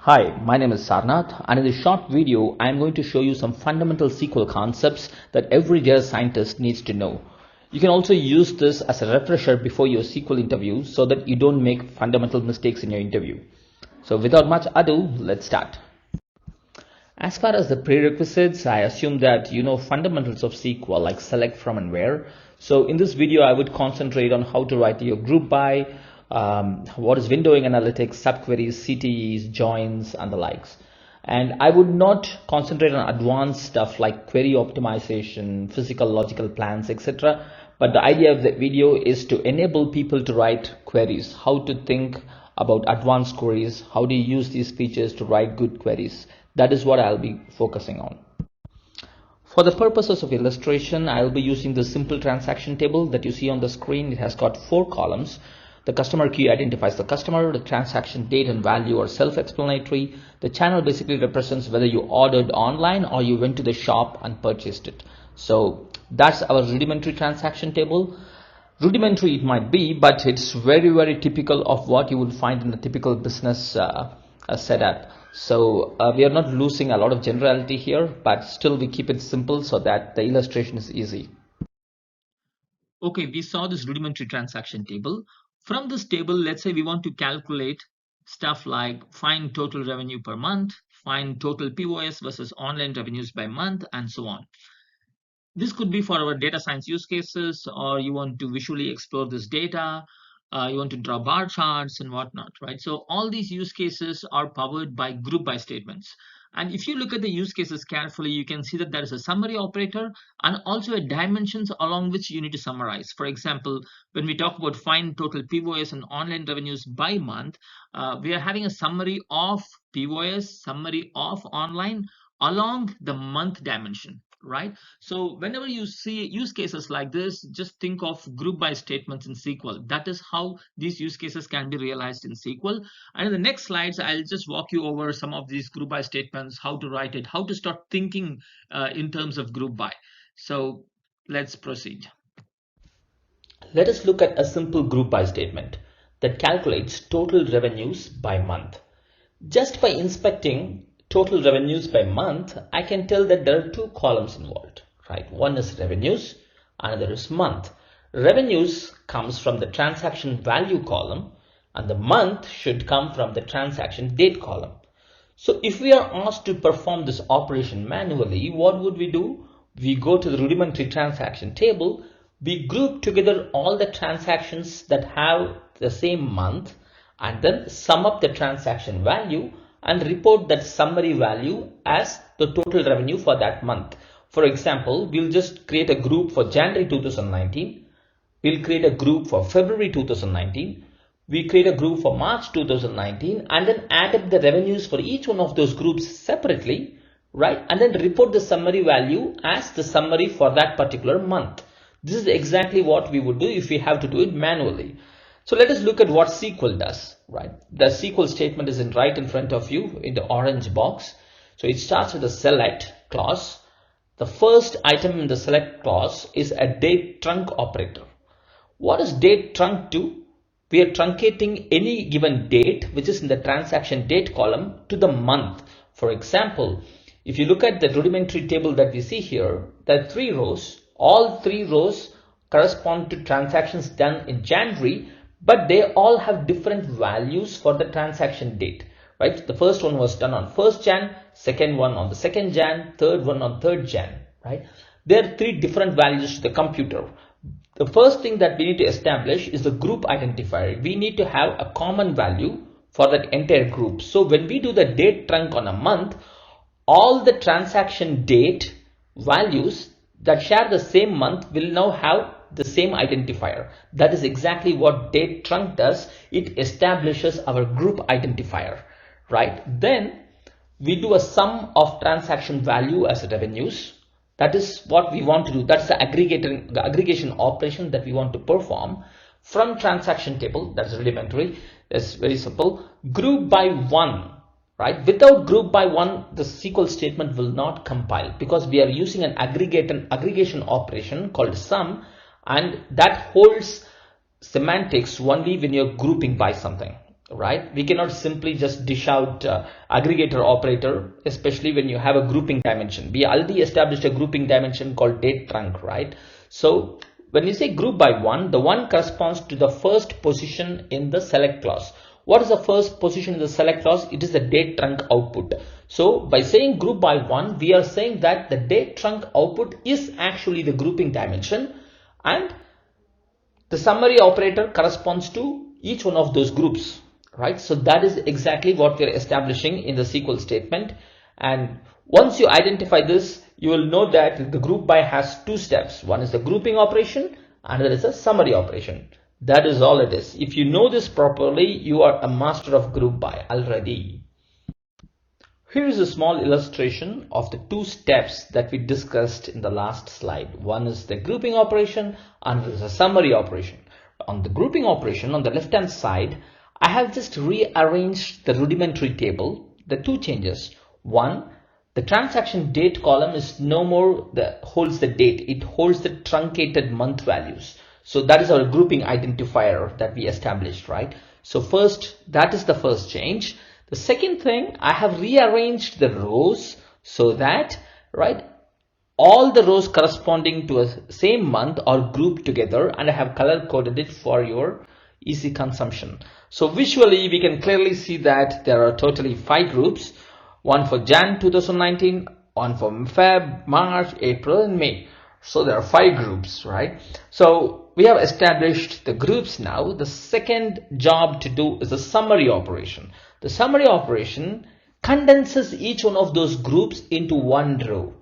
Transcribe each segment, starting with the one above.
Hi, my name is Sarnath, and in this short video, I am going to show you some fundamental SQL concepts that every data scientist needs to know. You can also use this as a refresher before your SQL interview so that you don't make fundamental mistakes in your interview. So without much ado, let's start. As far as the prerequisites, I assume that you know fundamentals of SQL like select, from, and where. So in this video, I would concentrate on how to write your group by, what is windowing analytics, subqueries, CTEs, joins, and the likes. And I would not concentrate on advanced stuff like query optimization, physical logical plans, etc. But the idea of the video is to enable people to write queries, how to think about advanced queries, how do you use these features to write good queries. That is what I'll be focusing on. For the purposes of illustration, I'll be using the simple transaction table that you see on the screen. It has got 4 columns. The customer key identifies the customer, the transaction date and value are self-explanatory. The channel basically represents whether you ordered online or you went to the shop and purchased it. So that's our rudimentary transaction table. Rudimentary it might be, but it's very, very typical of what you would find in a typical business setup. So we are not losing a lot of generality here, but still we keep it simple so that the illustration is easy. Okay, we saw this rudimentary transaction table. From this table, let's say we want to calculate stuff like find total revenue per month, find total POS versus online revenues by month, and so on. This could be for our data science use cases, or you want to visually explore this data, you want to draw bar charts and whatnot, right? So all these use cases are powered by group by statements. And if you look at the use cases carefully, you can see that there is a summary operator and also a dimensions along which you need to summarize. For example, when we talk about find total POS and online revenues by month, we are having a summary of POS, summary of online along the month dimension, right? So whenever you see use cases like this, just think of group by statements in SQL. That is how these use cases can be realized in SQL. And in the next slides, I'll just walk you over some of these group by statements, how to write it, how to start thinking in terms of group by. So let's proceed. Let us look at a simple group by statement that calculates total revenues by month. Just by inspecting total revenues by month, I can tell that there are 2 columns involved, right? One is revenues, another is month. Revenues comes from the transaction value column, and the month should come from the transaction date column. So if we are asked to perform this operation manually, what would we do? We go to the rudimentary transaction table, we group together all the transactions that have the same month, and then sum up the transaction value and report that summary value as the total revenue for that month. For example, we'll just create a group for January 2019. We'll create a group for February 2019. We create a group for March 2019 and then add up the revenues for each one of those groups separately, right? And then report the summary value as the summary for that particular month. This is exactly what we would do if we have to do it manually. So let us look at what SQL does, right? The SQL statement is right in front of you in the orange box. So it starts with a select clause. The first item in the select clause is a date trunc operator. What does date trunc do? We are truncating any given date which is in the transaction date column to the month. For example, if you look at the rudimentary table that we see here, there are 3 rows. All 3 rows correspond to transactions done in January, but they all have different values for the transaction date, right? The first one was done on 1st Jan, second one on the 2nd Jan, third one on 3rd Jan, right? There are 3 different values to the computer. The first thing that we need to establish is the group identifier. We need to have a common value for that entire group. So when we do the date trunc on a month, all the transaction date values that share the same month will now have the same identifier. That is exactly what date trunc does. It establishes our group identifier, right? Then we do a sum of transaction value as revenues. That is what we want to do. That's the aggregation operation that we want to perform from transaction table. That's rudimentary. It's very simple. Group by 1, right? Without group by 1, the SQL statement will not compile because we are using an aggregation operation called sum, and that holds semantics only when you're grouping by something. right? We cannot simply just dish out aggregator operator, especially when you have a grouping dimension. We already established a grouping dimension called date trunc, right? So when you say group by one, the one corresponds to the first position in the select clause. What is the first position in the select clause? It is the date trunc output. So by saying group by one, we are saying that the date trunc output is actually the grouping dimension, and the summary operator corresponds to each one of those groups, right? So that is exactly what we are establishing in the SQL statement. And once you identify this, you will know that the group by has two steps. One is the grouping operation, another is a summary operation. That is all it is. If you know this properly, you are a master of group by already. Here is a small illustration of the two steps that we discussed in the last slide. One is the grouping operation, another is a summary operation. On the grouping operation, on the left hand side, I have just rearranged the rudimentary table. The two changes. One, the transaction date column is no more holds the date. It holds the truncated month values. So that is our grouping identifier that we established, right? So first, that is the first change. The second thing, I have rearranged the rows so that, right, all the rows corresponding to a same month are grouped together, and I have color coded it for your easy consumption. So visually, we can clearly see that there are totally 5 groups, one for Jan 2019, one for Feb, March, April, and May. So there are 5 groups, right? So we have established the groups now. The second job to do is the summary operation. The summary operation condenses each one of those groups into one row.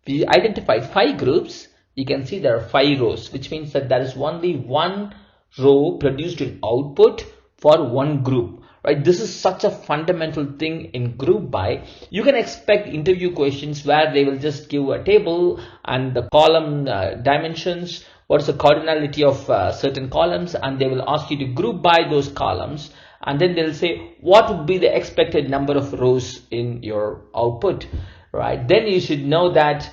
We identified 5 groups. You can see there are 5 rows, which means that there is only one row produced in output for one group, right? This is such a fundamental thing in group by. You can expect interview questions where they will just give a table and the column dimensions, what is the cardinality of certain columns, and they will ask you to group by those columns, and then they'll say what would be the expected number of rows in your output, right? Then you should know that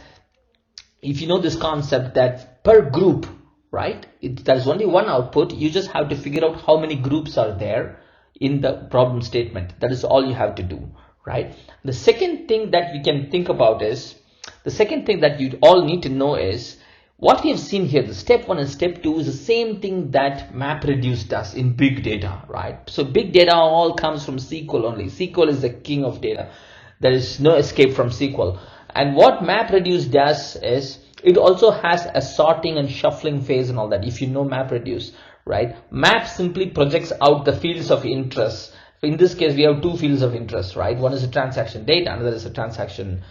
if you know this concept that per group, right, there's only one output, you just have to figure out how many groups are there in the problem statement. That is all you have to do, right? The second thing that we can think about is, the second thing that you all need to know is, what we have seen here, the step 1 and step 2 is the same thing that MapReduce does in big data, right? So big data all comes from SQL only. SQL is the king of data. There is no escape from SQL. And what MapReduce does is, it also has a sorting and shuffling phase and all that. If you know MapReduce, right? Map simply projects out the fields of interest. In this case, we have 2 fields of interest, right? One is a transaction date, another is a transaction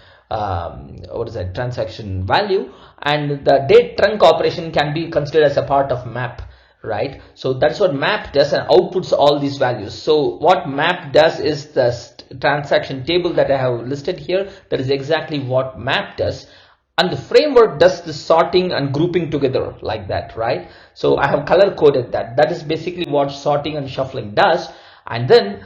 transaction value, and the date trunc operation can be considered as a part of map, right? So that's what map does, and outputs all these values. So what map does is the transaction table that I have listed here. That is exactly what map does. And the framework does the sorting and grouping together like that, right? So I have color coded that. That is basically what sorting and shuffling does. And then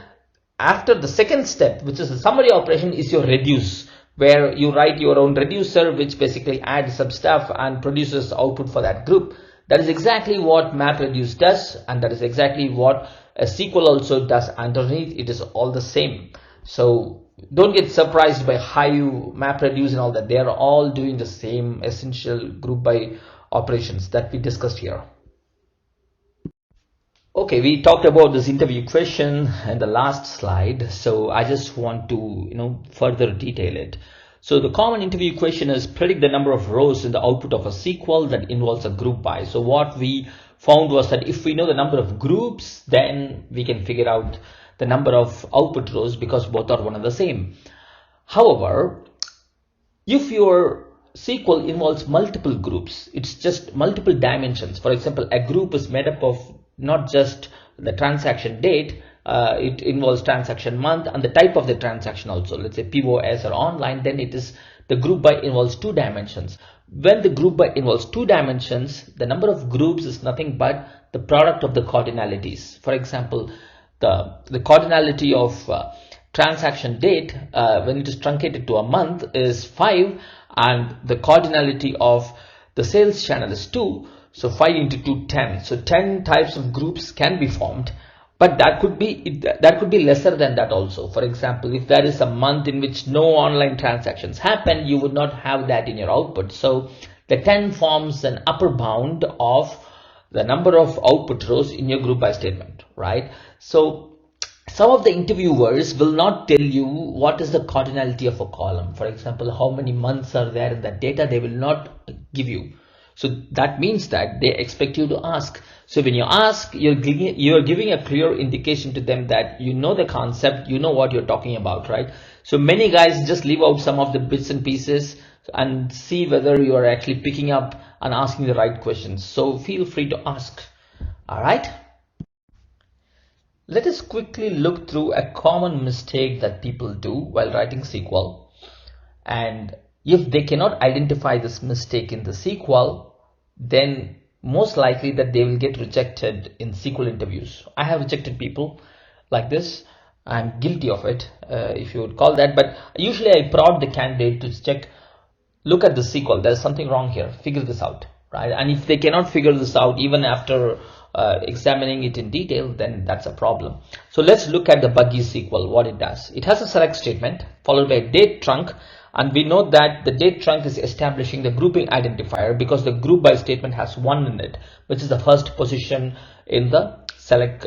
after the second step, which is the summary operation, is your reduce, where you write your own reducer, which basically adds some stuff and produces output for that group. That is exactly what MapReduce does, and that is exactly what a SQL also does. Underneath, it is all the same. So don't get surprised by how you MapReduce and all that. They are all doing the same essential group by operations that we discussed here. Okay, we talked about this interview question in the last slide, so I just want to further detail it. So the common interview question is, predict the number of rows in the output of a SQL that involves a group by. So what we found was that if we know the number of groups, then we can figure out the number of output rows, because both are one and the same. However, if your SQL involves multiple groups, it's just multiple dimensions. For example, a group is made up of not just the transaction date, it involves transaction month and the type of the transaction also. Let's say POS or online, then it is the group by involves 2 dimensions. When the group by involves 2 dimensions, the number of groups is nothing but the product of the cardinalities. For example, the cardinality of transaction date when it is truncated to a month is 5, and the cardinality of the sales channel is 2. So 5 into 2, 10. So 10 types of groups can be formed. But that could be lesser than that also. For example, if there is a month in which no online transactions happen, you would not have that in your output. So the 10 forms an upper bound of the number of output rows in your group by statement, right? So some of the interviewers will not tell you what is the cardinality of a column. For example, how many months are there in that data, they will not give you. So that means that they expect you to ask. So when you ask, you're giving a clear indication to them that you know the concept, you know what you're talking about, right? So many guys just leave out some of the bits and pieces and see whether you are actually picking up and asking the right questions. So feel free to ask. All right. Let us quickly look through a common mistake that people do while writing SQL. And if they cannot identify this mistake in the SQL, then most likely that they will get rejected in SQL interviews. I have rejected people like this. I'm guilty of it, if you would call that. But usually I prod the candidate to check, look at the SQL. There's something wrong here. Figure this out, right? And if they cannot figure this out, even after examining it in detail, then that's a problem. So let's look at the buggy SQL, what it does. It has a select statement followed by a date trunk, and we know that the date trunk is establishing the grouping identifier because the group by statement has 1 in it, which is the first position in the select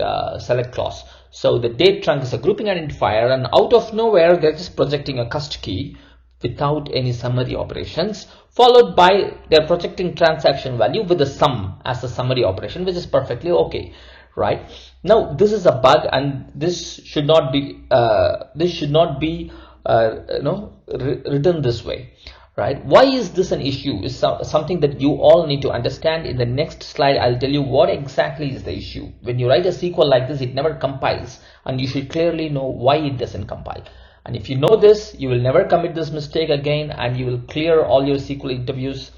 clause. So the date trunk is a grouping identifier, and out of nowhere they're just projecting a cust key without any summary operations, followed by they're projecting transaction value with the sum as a summary operation, which is perfectly okay, right? Now this is a bug, and this should not be written this way, right? Why is this an issue? Is something that you all need to understand. In the next slide I'll tell you what exactly is the issue. When you write a SQL like this, it never compiles, and you should clearly know why it doesn't compile. And if you know this, you will never commit this mistake again, and you will clear all your SQL interviews,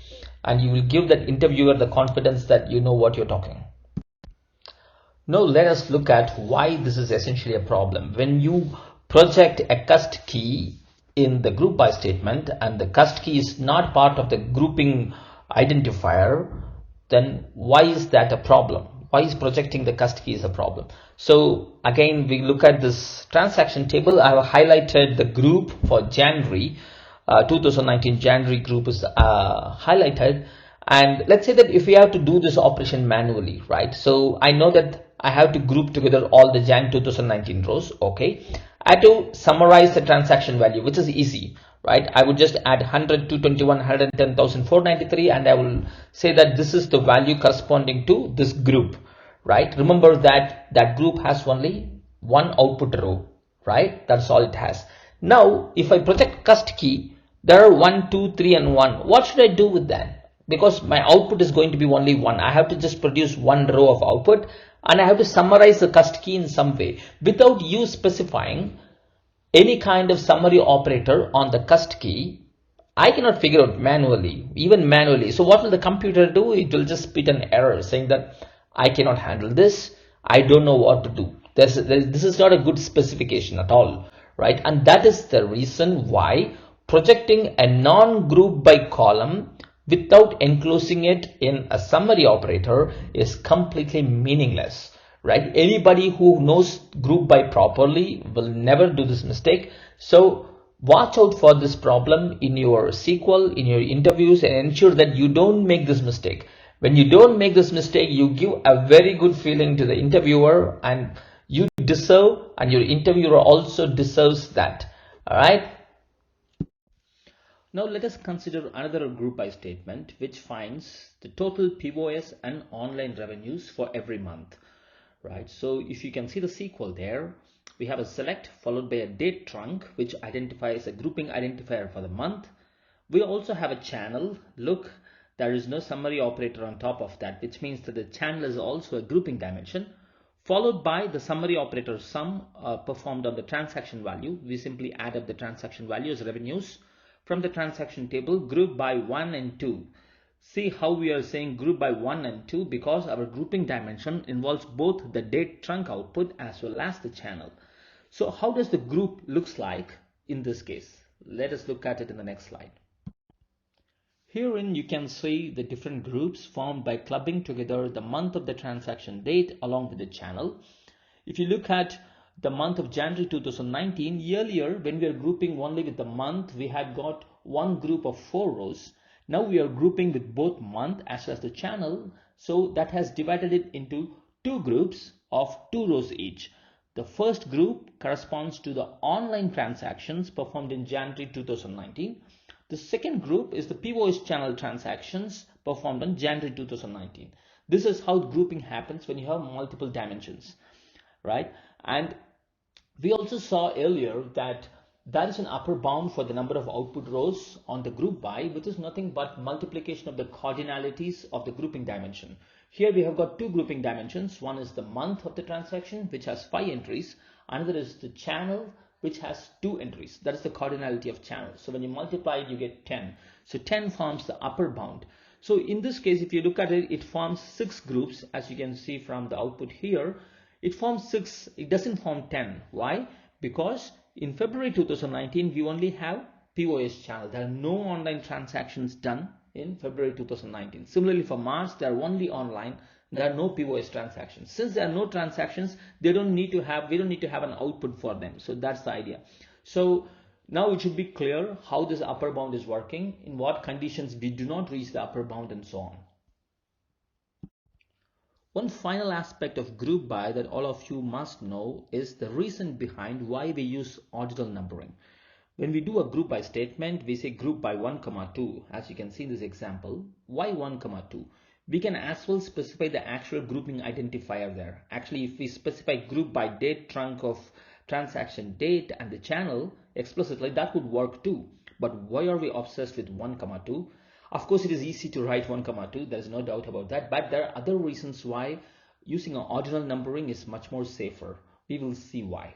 and you will give that interviewer the confidence that you know what you're talking. Now let us look at why this is essentially a problem. When you project a cust key in the group by statement and the cust key is not part of the grouping identifier, then why is that a problem? Why is projecting the cust key is a problem? So again, we look at this transaction table. I have highlighted the group for January. 2019 January group is highlighted. And let's say that if we have to do this operation manually, right? So I know that I have to group together all the Jan 2019 rows. Okay. I have to summarize the transaction value, which is easy, right? I would just add 100, 221, 110,493, and I will say that this is the value corresponding to this group, right? Remember that that group has only one output row, right? That's all it has. Now, if I project cust key, there are 1, 2, 3, and 1. What should I do with that? Because my output is going to be only 1. I have to just produce one row of output, and I have to summarize the cust key in some way without you specifying any kind of summary operator on the cust key. I cannot figure out manually, even manually. So what will the computer do? It will just spit an error saying that I cannot handle this. I don't know what to do. This is not a good specification at all, right? And that is the reason why projecting a non-group by column without enclosing it in a summary operator is completely meaningless, right? Anybody who knows group by properly will never do this mistake. So watch out for this problem in your SQL, in your interviews, and ensure that you don't make this mistake. When you don't make this mistake, you give a very good feeling to the interviewer, and you deserve, and your interviewer also deserves that. All right. Now let us consider another group by statement which finds the total POS and online revenues for every month, right? So if you can see the SQL there, we have a select followed by a date trunk which identifies a grouping identifier for the month. We also have a channel. Look, there is no summary operator on top of that, which means that the channel is also a grouping dimension, followed by the summary operator sum performed on the transaction value. We simply add up the transaction value as revenues from the transaction table, group by 1 and 2. See how we are saying group by 1 and 2, because our grouping dimension involves both the date trunk output as well as the channel. So how does the group looks like in this case? Let us look at it in the next slide. Herein you can see the different groups formed by clubbing together the month of the transaction date along with the channel. If you look at the month of January 2019, earlier when we are grouping only with the month, we had got one group of 4 rows. Now we are grouping with both month as well as the channel, so that has divided it into 2 groups of 2 rows each. The first group corresponds to the online transactions performed in January 2019. The second group is the POS channel transactions performed on January 2019. This is how grouping happens when you have multiple dimensions, right? And we also saw earlier that there is an upper bound for the number of output rows on the group by, which is nothing but multiplication of the cardinalities of the grouping dimension. Here we have got 2 grouping dimensions. One is the month of the transaction, which has 5 entries. Another is the channel, which has 2 entries. That is the cardinality of channel. So when you multiply it, you get 10. So 10 forms the upper bound. So in this case, if you look at it, it forms 6 groups, as you can see from the output here. It forms 6, it doesn't form 10. Why? Because in February 2019, we only have POS channel. There are no online transactions done in February 2019. Similarly for March, they are only online. There are no POS transactions. Since there are no transactions, we don't need to have an output for them. So that's the idea. So now it should be clear how this upper bound is working, in what conditions we do not reach the upper bound, and so on. One final aspect of group by that all of you must know is the reason behind why we use ordinal numbering. When we do a group by statement, we say group by 1, 2. As you can see in this example, why 1, 2? We can as well specify the actual grouping identifier there. Actually, if we specify group by date trunk of transaction date and the channel explicitly, that would work too. But why are we obsessed with 1, 2? Of course, it is easy to write 1, 2. There is no doubt about that. But there are other reasons why using an ordinal numbering is much more safer. We will see why.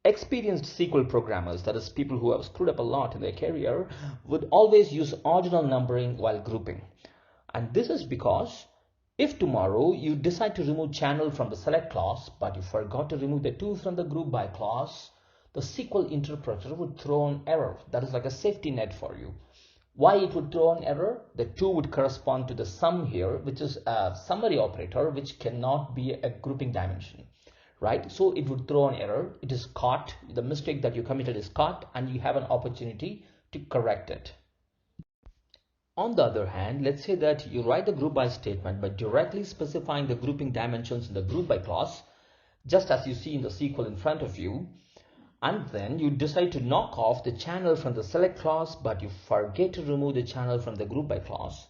Experienced SQL programmers, that is people who have screwed up a lot in their career, would always use ordinal numbering while grouping. And this is because if tomorrow you decide to remove channel from the select clause, but you forgot to remove the 2 from the group by clause, the SQL interpreter would throw an error. That is like a safety net for you. Why it would throw an error? The 2 would correspond to the sum here, which is a summary operator, which cannot be a grouping dimension, right? So it would throw an error. It is caught. The mistake that you committed is caught, and you have an opportunity to correct it. On the other hand, let's say that you write the group by statement by directly specifying the grouping dimensions in the group by clause, just as you see in the SQL in front of you. And then you decide to knock off the channel from the select clause, but you forget to remove the channel from the group by clause.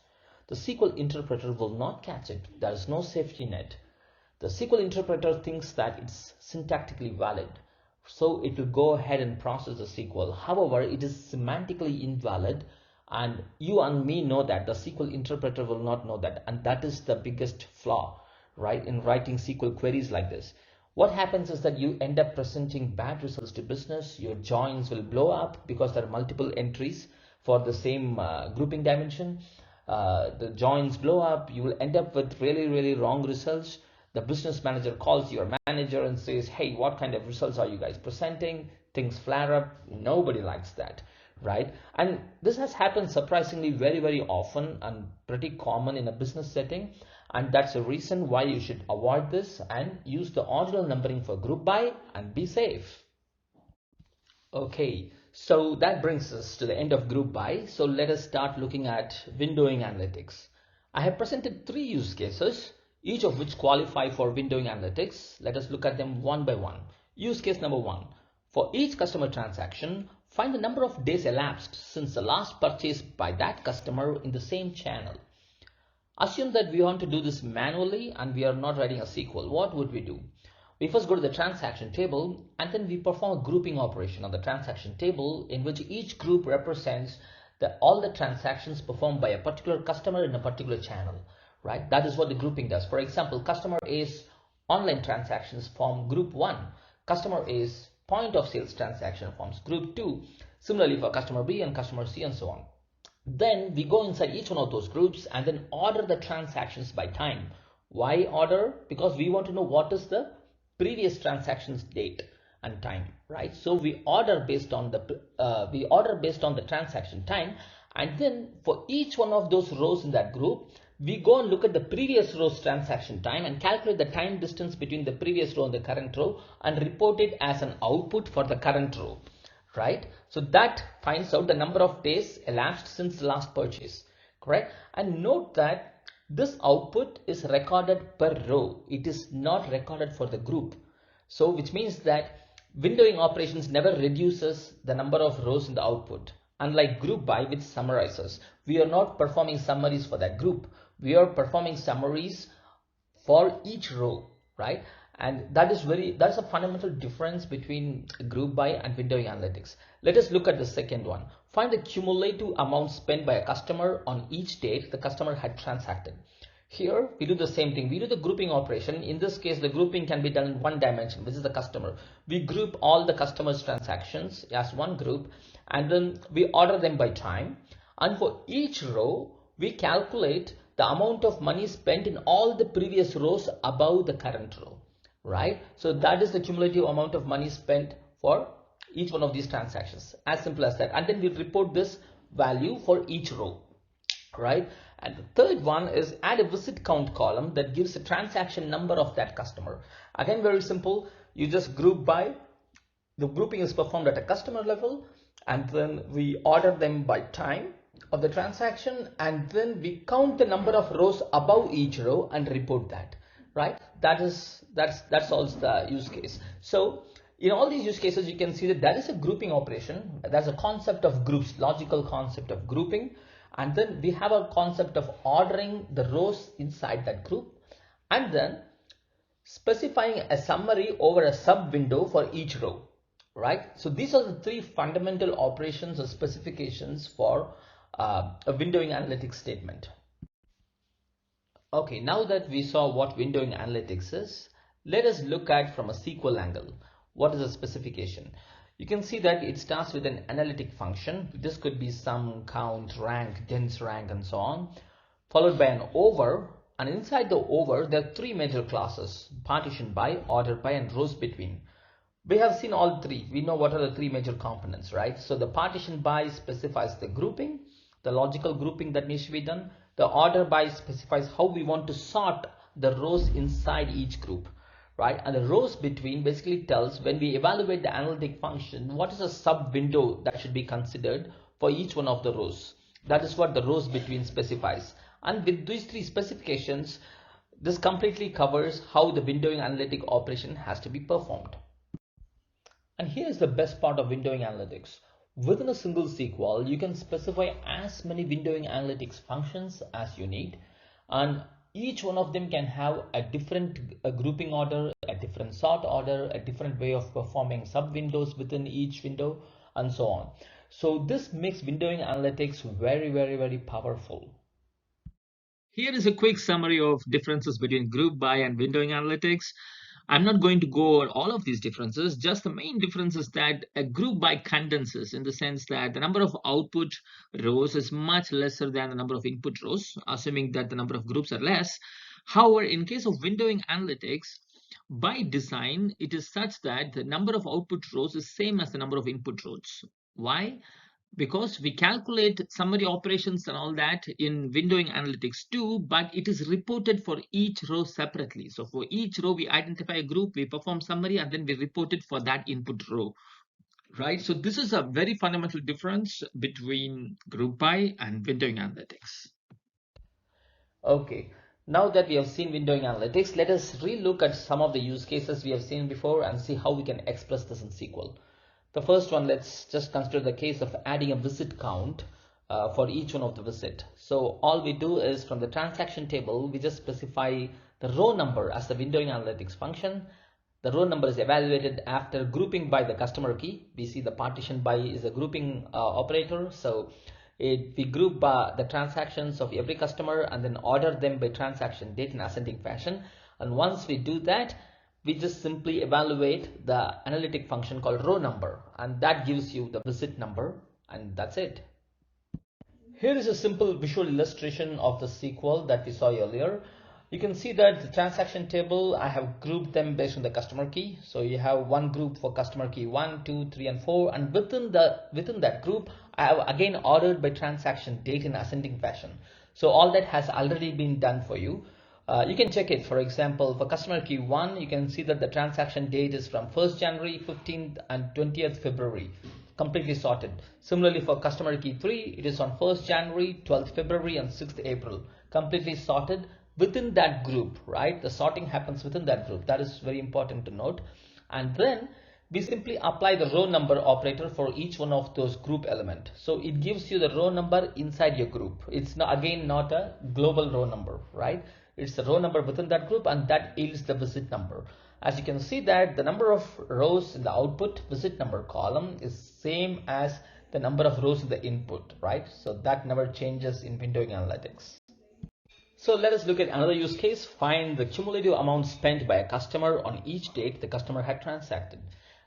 The SQL interpreter will not catch it. There is no safety net. The SQL interpreter thinks that it's syntactically valid, so it will go ahead and process the SQL. However, it is semantically invalid, and you and me know that. The SQL interpreter will not know that, and that is the biggest flaw, right, in writing SQL queries like this. What happens is that you end up presenting bad results to business. Your joins will blow up because there are multiple entries for the same grouping dimension. The joins blow up. You will end up with really wrong results. The business manager calls your manager and says, hey, what kind of results are you guys presenting? Things flare up. Nobody likes that, right? And this has happened surprisingly very often and pretty common in a business setting. And that's the reason why you should avoid this and use the ordinal numbering for group by and be safe. Okay, so that brings us to the end of group by. So let us start looking at windowing analytics. I have presented 3 use cases, each of which qualify for windowing analytics. Let us look at them one by one. Use case number 1. For each customer transaction, find the number of days elapsed since the last purchase by that customer in the same channel. Assume that we want to do this manually and we are not writing a SQL. What would we do? We first go to the transaction table and then we perform a grouping operation on the transaction table in which each group represents all the transactions performed by a particular customer in a particular channel, right? That is what the grouping does. For example, customer A's online transactions form group 1. Customer A's point of sales transaction forms group 2. Similarly for customer B and customer C and so on. Then we go inside each one of those groups and then order the transactions by time. Why order? Because we want to know what is the previous transaction's date and time, right? So we order based on the transaction time, and then for each one of those rows in that group, we go and look at the previous row's transaction time and calculate the time distance between the previous row and the current row and report it as an output for the current row, right? So that finds out the number of days elapsed since the last purchase, correct? And note that this output is recorded per row. It is not recorded for the group. So which means that windowing operations never reduces the number of rows in the output. Unlike group by, which summarizes, we are not performing summaries for that group. We are performing summaries for each row, right? And that's a fundamental difference between group by and windowing analytics. Let us look at the second one. Find the cumulative amount spent by a customer on each date the customer had transacted. Here we do the same thing. We do the grouping operation. In this case, the grouping can be done in one dimension, which is the customer. We group all the customers' transactions as one group, and then we order them by time. And for each row, we calculate the amount of money spent in all the previous rows above the current row, right? So that is the cumulative amount of money spent for each one of these transactions. As simple as that. And then we report this value for each row, right? And the third one is add a visit count column that gives the transaction number of that customer. Again, very simple. You just group by. The grouping is performed at a customer level, and then we order them by time of the transaction, and then we count the number of rows above each row and report that, right? That solves the use case. So in all these use cases, you can see that that is a grouping operation. That's a concept of groups, logical concept of grouping. And then we have a concept of ordering the rows inside that group, and then specifying a summary over a sub window for each row, right? So these are the three fundamental operations or specifications for a windowing analytics statement. Okay, now that we saw what windowing analytics is, let us look at from a SQL angle. What is a specification? You can see that it starts with an analytic function. This could be sum, count, rank, dense rank, and so on, followed by an over. And inside the over, there are three major classes: partition by, order by, and rows between. We have seen all three. We know what are the three major components, right? So the partition by specifies the grouping, the logical grouping that needs to be done. The order by specifies how we want to sort the rows inside each group, right? And the rows between basically tells, when we evaluate the analytic function, what is a sub window that should be considered for each one of the rows. That is what the rows between specifies. And with these three specifications, this completely covers how the windowing analytic operation has to be performed. And here is the best part of windowing analytics. Within a single SQL, you can specify as many windowing analytics functions as you need, and each one of them can have a different grouping order, a different sort order, a different way of performing sub windows within each window, and so on. So this makes windowing analytics very, very, very powerful. Here is a quick summary of differences between group by and windowing analytics. I'm not going to go over all of these differences. Just the main difference is that a group by condenses, in the sense that the number of output rows is much lesser than the number of input rows, assuming that the number of groups are less. However, in case of windowing analytics, by design, it is such that the number of output rows is same as the number of input rows. Why? Because we calculate summary operations and all that in windowing analytics too, but it is reported for each row separately. So for each row, we identify a group, we perform summary, and then we report it for that input row, right? So this is a very fundamental difference between group by and windowing analytics. Okay, now that we have seen windowing analytics, let us relook at some of the use cases we have seen before and see how we can express this in SQL. The first one, let's just consider the case of adding a visit count for each one of the visit. So all we do is, from the transaction table, we just specify the row number as the windowing analytics function. The row number is evaluated after grouping by the customer key. We see the partition by is a grouping operator. So we group the transactions of every customer and then order them by transaction date in ascending fashion. And once we do that, we just simply evaluate the analytic function called row number, and that gives you the visit number, and that's it. Here is a simple visual illustration of the SQL that we saw earlier. You can see that the transaction table, I have grouped them based on the customer key. So you have one group for customer key 1, 2, 3, and 4, and within that group, I have again ordered by transaction date in ascending fashion. So all that has already been done for you. You can check it. For example, for customer key 1, you can see that the transaction date is from 1st January, 15th and 20th February, completely sorted. Similarly, for customer key 3, it is on 1st January, 12th February and 6th April, completely sorted within that group, right? The sorting happens within that group. That is very important to note. And then we simply apply the row number operator for each one of those group element. So it gives you the row number inside your group. It's not, again, not a global row number, right? It's the row number within that group, and that yields the visit number. As you can see that the number of rows in the output visit number column is same as the number of rows in the input, right? So that never changes in windowing analytics. So let us look at another use case. Find the cumulative amount spent by a customer on each date the customer had transacted.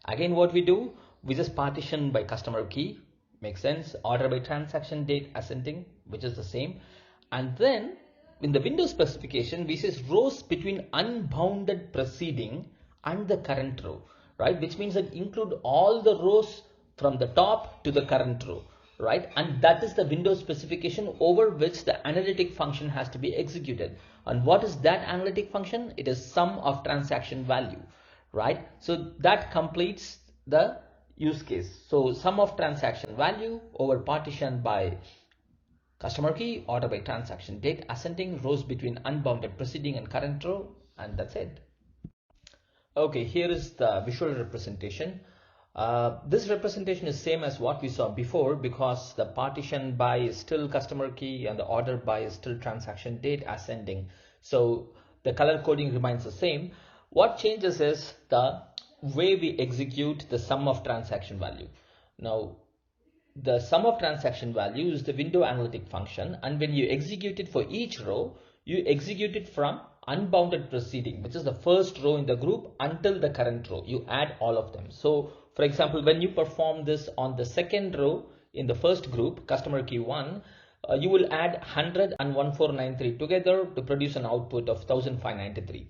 Again, what we do, we just partition by customer key, makes sense, order by transaction date ascending, which is the same. And then in the window specification, we says rows between unbounded preceding and the current row, right? Which means that include all the rows from the top to the current row, right? And that is the window specification over which the analytic function has to be executed. And what is that analytic function? It is sum of transaction value, right? So that completes the use case. So sum of transaction value over partition by customer key, order by transaction date, ascending, rows between unbounded preceding and current row, and that's it. Okay, here is the visual representation. This representation is same as what we saw before, because the partition by is still customer key and the order by is still transaction date ascending. So the color coding remains the same. What changes is the way we execute the sum of transaction value. Now, the sum of transaction value is the window analytic function, and when you execute it for each row, you execute it from unbounded preceding, which is the first row in the group, until the current row. You add all of them. So for example, when you perform this on the second row in the first group, customer key 1, you will add 100 and 1493 together to produce an output of 1593.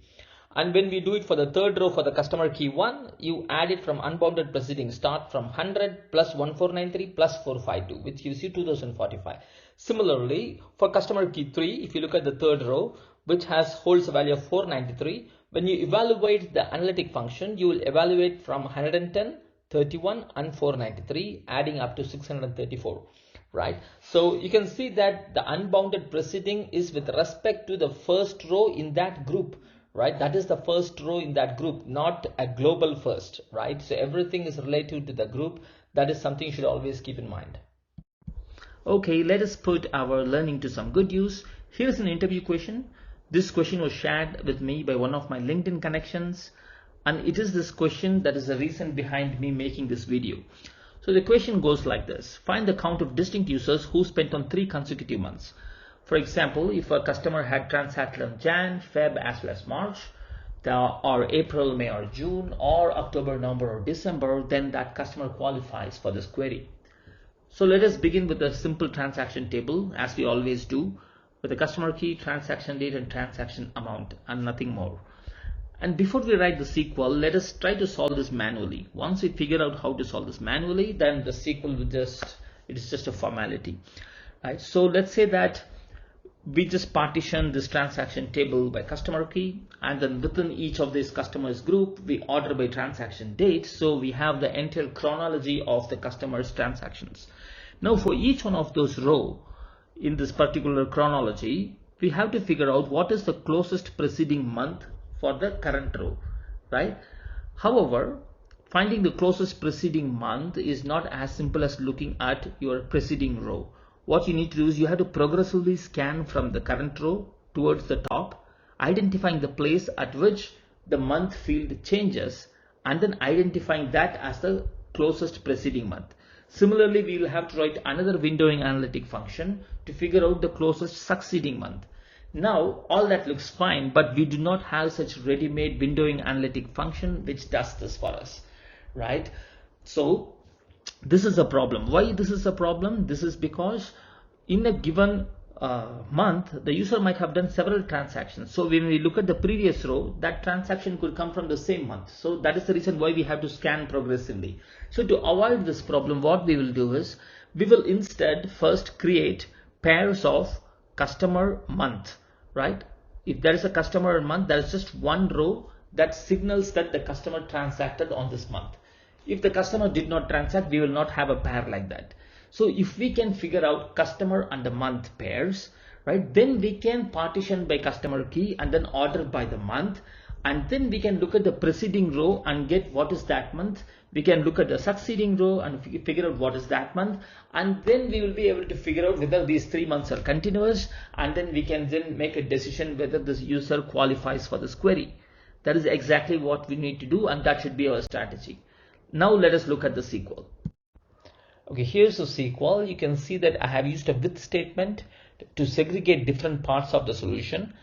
And when we do it for the third row for the customer key 1, you add it from unbounded preceding, start from 100 plus 1493 plus 452, which gives you 2045. Similarly, for customer key 3, if you look at the third row, which holds a value of 493, when you evaluate the analytic function, you will evaluate from 110, 31 and 493, adding up to 634, right? So you can see that the unbounded preceding is with respect to the first row in that group, right? That is the first row in that group, not a global first, right? So everything is relative to the group. That is something you should always keep in mind. Okay, let us put our learning to some good use. Here's an interview question. This question was shared with me by one of my LinkedIn connections, and it is this question that is the reason behind me making this video. So the question goes like this: find the count of distinct users who spent on 3 consecutive months. For example, if a customer had transacted on Jan, Feb as well as March, or April, May or June, or October, November or December, then that customer qualifies for this query. So let us begin with a simple transaction table, as we always do, with the customer key, transaction date and transaction amount, and nothing more. And before we write the SQL, let us try to solve this manually. Once we figure out how to solve this manually, then the SQL will it is just a formality, right? So let's say that we just partition this transaction table by customer key, and then within each of these customers group, we order by transaction date. So we have the entire chronology of the customer's transactions. Now for each one of those rows in this particular chronology, we have to figure out what is the closest preceding month for the current row, right? However, finding the closest preceding month is not as simple as looking at your preceding row. What you need to do is you have to progressively scan from the current row towards the top, identifying the place at which the month field changes, and then identifying that as the closest preceding month. Similarly, we will have to write another windowing analytic function to figure out the closest succeeding month. Now, all that looks fine, but we do not have such ready-made windowing analytic function which does this for us, right? So this is a problem. Why this is a problem? This is because in a given month, the user might have done several transactions. So when we look at the previous row, that transaction could come from the same month. So that is the reason why we have to scan progressively. So to avoid this problem, what we will do is we will instead first create pairs of customer month, right? If there is a customer month, there is just one row that signals that the customer transacted on this month. If the customer did not transact, we will not have a pair like that. So if we can figure out customer and the month pairs, right, then we can partition by customer key and then order by the month, and then we can look at the preceding row and get what is that month. We can look at the succeeding row and figure out what is that month, and then we will be able to figure out whether these 3 months are continuous, and then we can then make a decision whether this user qualifies for this query. That is exactly what we need to do, and that should be our strategy. Now let us look at the SQL. Okay, here's the SQL. You can see that I have used a with statement to segregate different parts of the solution.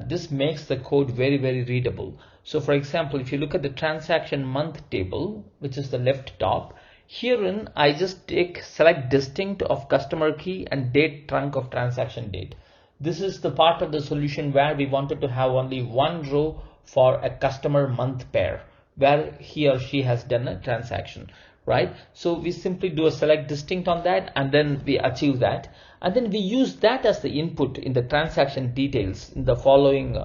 This makes the code very readable. So for example, if you look at the transaction month table, which is the left top, herein I just select distinct of customer key and date trunk of transaction date. This is the part of the solution where we wanted to have only one row for a customer month pair where he or she has done a transaction, right? So we simply do a select distinct on that, and then we achieve that, and then we use that as the input in the transaction details in the following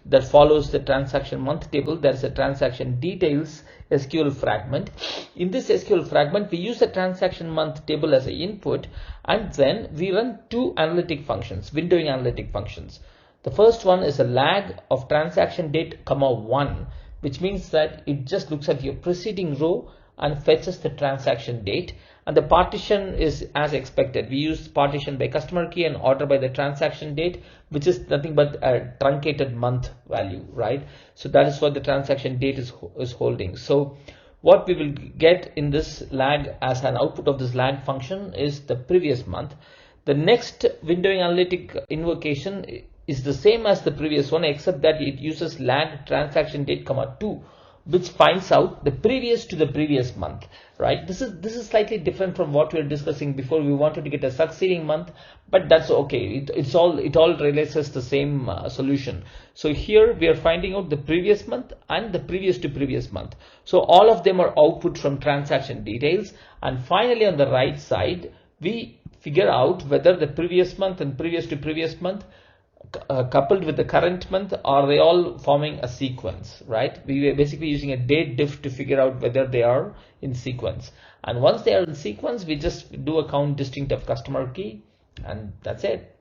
that follows the transaction month table. There's a transaction details SQL fragment. In this SQL fragment, we use the transaction month table as an input, and then we run two analytic functions, windowing analytic functions. The first one is a lag of transaction date, comma 1, which means that it just looks at your preceding row and fetches the transaction date, and the partition is as expected. We use partition by customer key and order by the transaction date, which is nothing but a truncated month value, right? So that is what the transaction date is holding. So what we will get in this lag as an output of this lag function is the previous month. The next windowing analytic invocation is the same as the previous one, except that it uses lag transaction date, comma 2, which finds out the previous to the previous month, right? This is slightly different from what we were discussing before. We wanted to get a succeeding month, but that's okay. It all realizes the same solution. So here we are finding out the previous month and the previous to previous month. So all of them are output from transaction details, and finally on the right side we figure out whether the previous month and previous to previous month coupled with the current month, are they all forming a sequence, right? We were basically using a date diff to figure out whether they are in sequence, and once they are in sequence, we just do a count distinct of customer key, and that's it.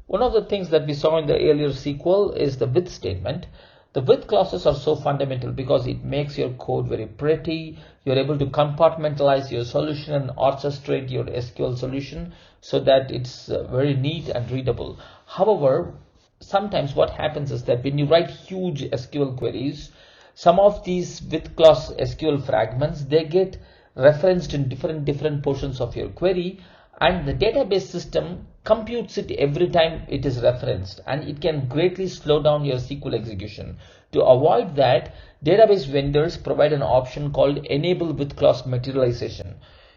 One of the things that we saw in the earlier SQL is the with statement. The with clauses are so fundamental because it makes your code very pretty. You're able to compartmentalize your solution and orchestrate your SQL solution so that it's very neat and readable. However, sometimes what happens is that when you write huge SQL queries, some of these with clause SQL fragments, they get referenced in different portions of your query, and the database system computes it every time it is referenced, and it can greatly slow down your SQL execution. To avoid that, database vendors provide an option called enable with clause materialization.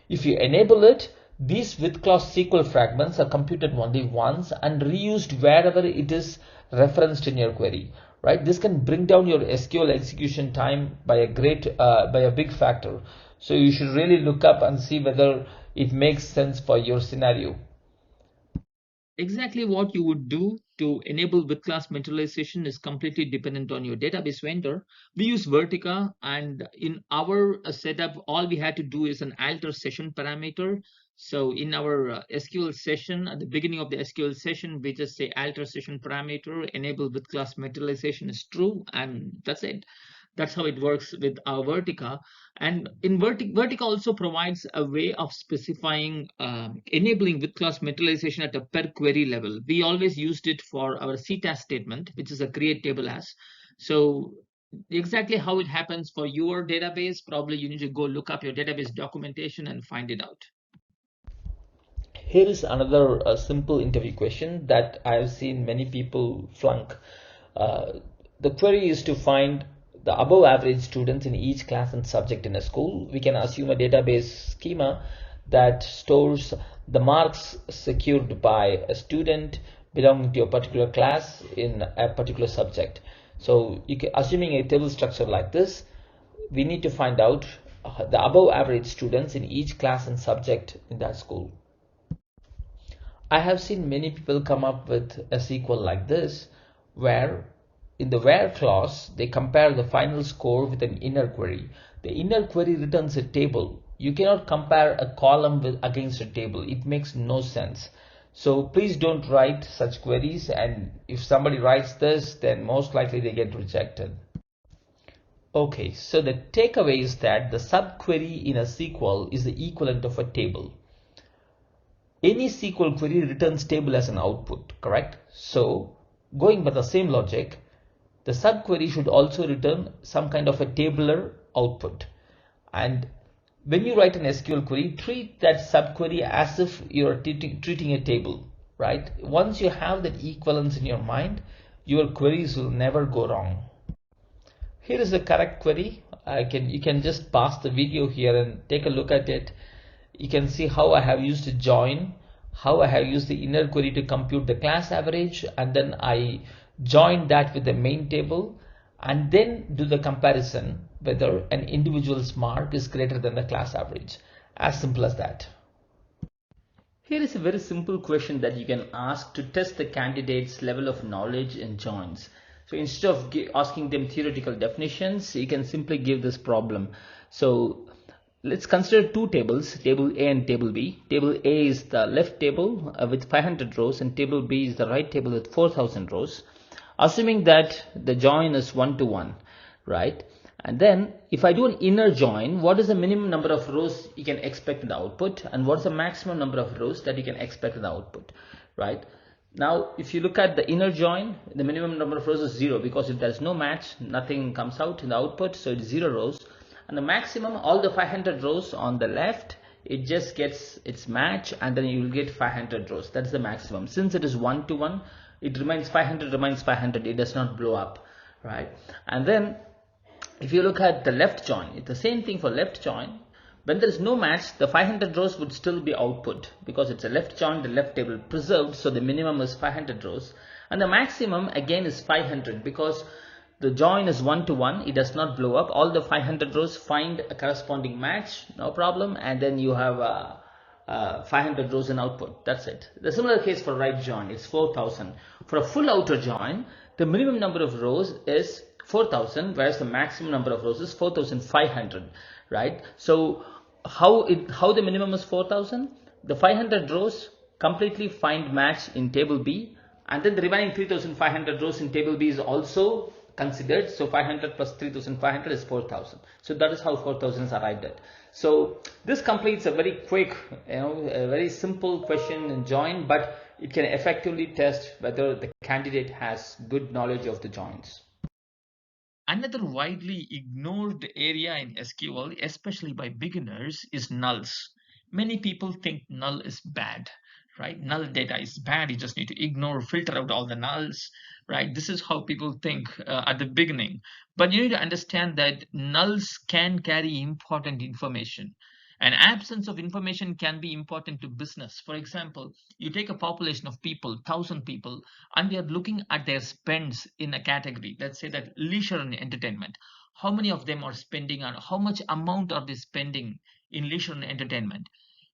If you enable it, these with clause SQL fragments are computed only once and reused wherever it is referenced in your query, right? This can bring down your SQL execution time by a big factor. So you should really look up and see whether it makes sense for your scenario. Exactly what you would do to enable with class materialization is completely dependent on your database vendor. We use Vertica, and in our setup, all we had to do is an alter session parameter. So in our SQL session, at the beginning of the SQL session, we just say alter session parameter, enable with class materialization is true, and that's it. That's how it works with our Vertica. And in Vertica also provides a way of specifying enabling with class materialization at a per query level. We always used it for our CTAS statement, which is a create table as. So exactly how it happens for your database, probably you need to go look up your database documentation and find it out. Here is another simple interview question that I have seen many people flunk. The query is to find the above average students in each class and subject in a school. We can assume a database schema that stores the marks secured by a student belonging to a particular class in a particular subject. So assuming a table structure like this, we need to find out the above average students in each class and subject in that school. I have seen many people come up with a SQL like this, where in the where clause, they compare the final score with an inner query. The inner query returns a table. You cannot compare a column against a table. It makes no sense. So please don't write such queries, and if somebody writes this, then most likely they get rejected. Okay, so the takeaway is that the subquery in a SQL is the equivalent of a table. Any SQL query returns table as an output, correct? So going by the same logic, the subquery should also return some kind of a tabular output. And when you write an SQL query, treat that subquery as if you're treating a table, right? Once you have that equivalence in your mind, your queries will never go wrong. Here is the correct query. You can just pause the video here and take a look at it. You can see how I have used a join, how I have used the inner query to compute the class average, and then I join that with the main table and then do the comparison whether an individual's mark is greater than the class average. As simple as that. Here is a very simple question that you can ask to test the candidate's level of knowledge in joins. So instead of asking them theoretical definitions, you can simply give this problem. So let's consider two tables, table A and table B. Table A is the left table with 500 rows and table B is the right table with 4000 rows. Assuming that the join is 1-to-1, right? And then if I do an inner join, what is the minimum number of rows you can expect in the output, and what's the maximum number of rows that you can expect in the output, right? Now, if you look at the inner join, the minimum number of rows is 0, because if there's no match, nothing comes out in the output, so it's 0 rows. And the maximum, all the 500 rows on the left, it just gets its match, and then you will get 500 rows. That's the maximum. Since it is 1-to-1, it remains 500 remains 500. It does not blow up, right? And then if you look at the left join, it's the same thing for left join. When there is no match, the 500 rows would still be output because it's a left join, the left table preserved, so the minimum is 500 rows. And the maximum again is 500 because the join is 1-to-1, it does not blow up. All the 500 rows find a corresponding match, no problem, and then you have 500 rows in output. That's it. The similar case for right join, it's 4000. For a full outer join, the minimum number of rows is 4000, whereas the maximum number of rows is 4500, right? So how the minimum is 4000? The 500 rows completely find match in table B, and then the remaining 3500 rows in table B is also considered. So 500 plus 3500 is 4000. So that is how 4000 is arrived at. So this completes a very quick, a very simple question in join, but it can effectively test whether the candidate has good knowledge of the joins. Another widely ignored area in SQL, especially by beginners, is nulls. Many people think null is bad, right? Null data is bad. You just need to ignore, filter out all the nulls, right? This is how people think at the beginning. But you need to understand that nulls can carry important information. An absence of information can be important to business. For example, you take a population of people, 1,000 people, and they are looking at their spends in a category. Let's say that leisure and entertainment. How many of them are spending, and how much amount are they spending in leisure and entertainment?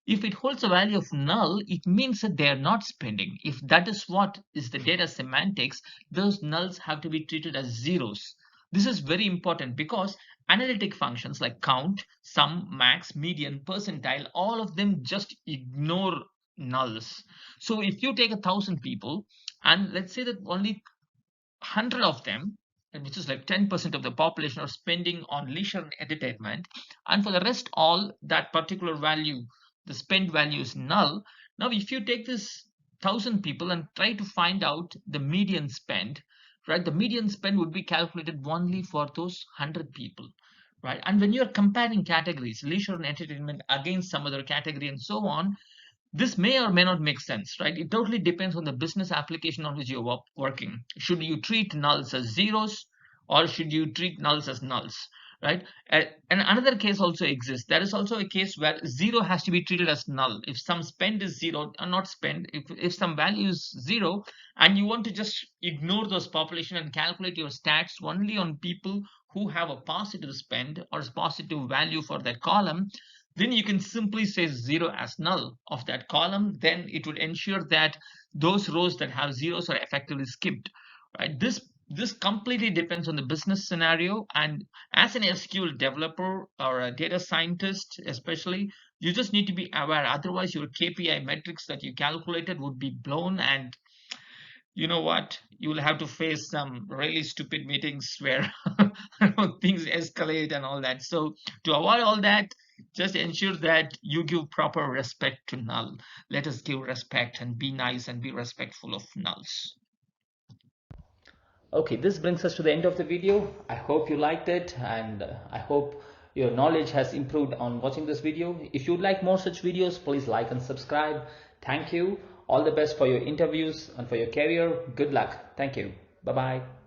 If it holds a value of null, it means that they are not spending. If that is what is the data semantics, those nulls have to be treated as zeros. This is very important because analytic functions like count, sum, max, median, percentile, all of them just ignore nulls. So if you take 1,000 people and let's say that only 100 of them, which is like 10% of the population, are spending on leisure and entertainment, and for the rest all that particular value, the spend value is null. Now if you take this 1,000 people and try to find out the median spend, right, the median spend would be calculated only for those 100 people, right? And when you're comparing categories, leisure and entertainment against some other category and so on, this may or may not make sense, right? It totally depends on the business application on which you're working. Should you treat nulls as zeros, or should you treat nulls as nulls, right? And another case also exists. There is also a case where zero has to be treated as null. If some spend is zero, or not spend, if some value is zero, and you want to just ignore those population and calculate your stats only on people who have a positive spend or positive value for that column, then you can simply say 0 as null of that column. Then it would ensure that those rows that have zeros are effectively skipped, right? This completely depends on the business scenario, and as an SQL developer or a data scientist especially, you just need to be aware. Otherwise your KPI metrics that you calculated would be blown, and you know what, you will have to face some really stupid meetings where things escalate and all that. So to avoid all that, just ensure that you give proper respect to null. Let us give respect and be nice and be respectful of nulls. Okay, this brings us to the end of the video. I hope you liked it, and I hope your knowledge has improved on watching this video. If you'd like more such videos, please like and subscribe. Thank you. All the best for your interviews and for your career. Good luck. Thank you. Bye-bye.